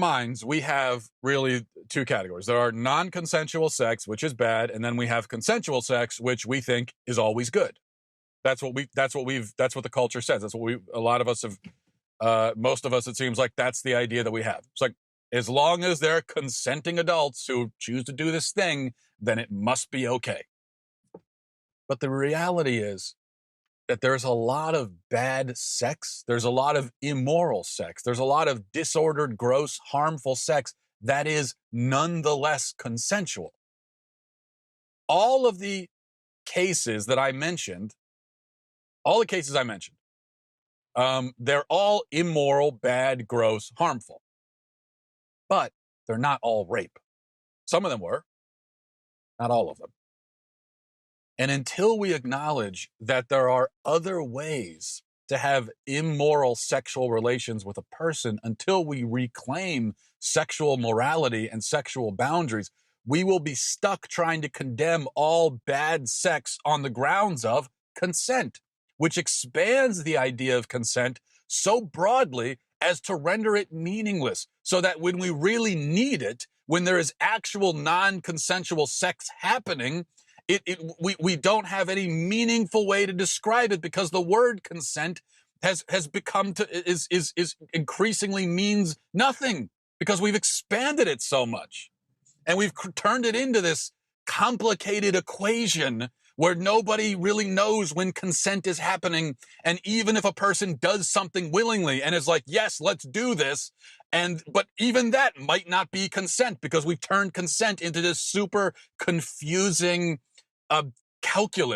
minds, we have really two categories. There are non-consensual sex, which is bad, and then we have consensual sex, which we think is always good. That's what the culture says. A lot of us have, most of us, it seems like that's the idea that we have. It's like, as long as they're consenting adults who choose to do this thing, then it must be okay. But the reality is that there's a lot of bad sex. There's a lot of immoral sex. There's a lot of disordered, gross, harmful sex that is nonetheless consensual. All of the cases that I mentioned, they're all immoral, bad, gross, harmful. But they're not all rape. Some of them were, not all of them. And until we acknowledge that there are other ways to have immoral sexual relations with a person, until we reclaim sexual morality and sexual boundaries, we will be stuck trying to condemn all bad sex on the grounds of consent, which expands the idea of consent so broadly as to render it meaningless, so that when we really need it, when there is actual non-consensual sex happening, we don't have any meaningful way to describe it, because the word consent has become is increasingly means nothing, because we've expanded it so much, and we've turned it into this complicated equation where nobody really knows when consent is happening. And even if a person does something willingly and is like, yes, let's do this, but even that might not be consent, because we've turned consent into this super confusing calculus.